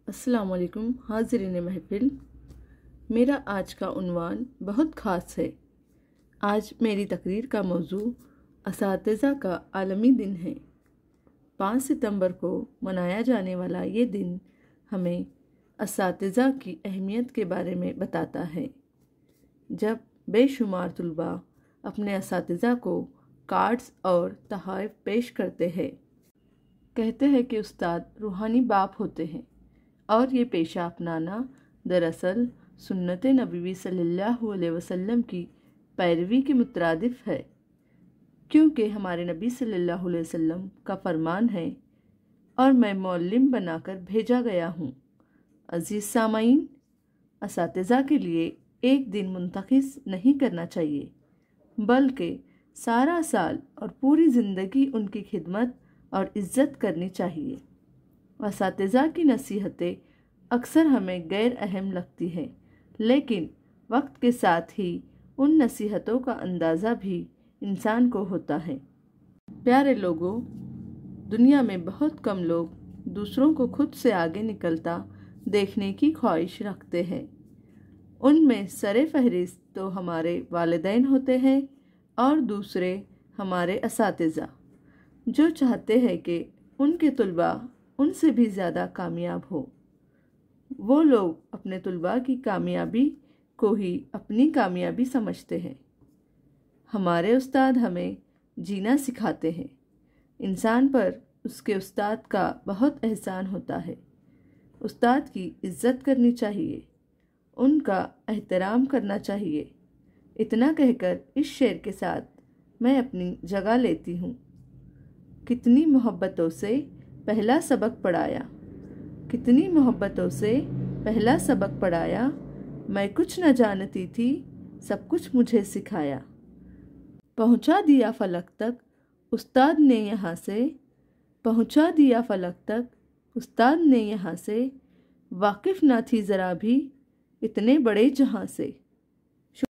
السلام علیکم حاضرین محفل۔ میرا آج کا عنوان بہت خاص ہے۔ آج میری تقریر کا موضوع اساتذہ کا عالمی دن ہے۔ 5 ستمبر کو منایا جانے والا یہ دن ہمیں اساتذہ کی اہمیت کے بارے میں بتاتا ہے۔ جب بے شمار طلباء اپنے اساتذہ کو کارڈز اور تحائف پیش کرتے ہیں، کہتے ہیں کہ استاد روحانی باپ ہوتے ہیں، اور یہ پیشہ اپنانا دراصل سنت نبوی صلی اللہ علیہ وسلم کی پیروی کے مترادف ہے، کیونکہ ہمارے نبی صلی اللہ علیہ وسلم کا فرمان ہے، اور میں معلم بنا کر بھیجا گیا ہوں۔ عزیز سامعین، اساتذہ کے لیے ایک دن منتخب نہیں کرنا چاہیے، بلکہ سارا سال اور پوری زندگی ان کی خدمت اور عزت کرنی چاہیے۔ اساتذہ کی نصیحتیں اکثر ہمیں غیر اہم لگتی ہیں، لیکن وقت کے ساتھ ہی ان نصیحتوں کا اندازہ بھی انسان کو ہوتا ہے۔ پیارے لوگوں، دنیا میں بہت کم لوگ دوسروں کو خود سے آگے نکلتا دیکھنے کی خواہش رکھتے ہیں۔ ان میں سر فہرست تو ہمارے والدین ہوتے ہیں، اور دوسرے ہمارے اساتذہ، جو چاہتے ہیں کہ ان کے طلباء ان سے بھی زیادہ کامیاب ہو۔ وہ لوگ اپنے طلباء کی کامیابی کو ہی اپنی کامیابی سمجھتے ہیں۔ ہمارے استاد ہمیں جینا سکھاتے ہیں۔ انسان پر اس کے استاد کا بہت احسان ہوتا ہے۔ استاد کی عزت کرنی چاہیے، ان کا احترام کرنا چاہیے۔ اتنا کہہ کر اس شعر کے ساتھ میں اپنی جگہ لیتی ہوں۔ کتنی محبتوں سے پہلا سبق پڑھایا، کتنی محبتوں سے پہلا سبق پڑھایا، میں کچھ نہ جانتی تھی، سب کچھ مجھے سکھایا۔ پہنچا دیا فلک تک استاد نے یہاں سے، پہنچا دیا فلک تک استاد نے یہاں سے، واقف نہ تھی ذرا بھی اتنے بڑے جہاں سے۔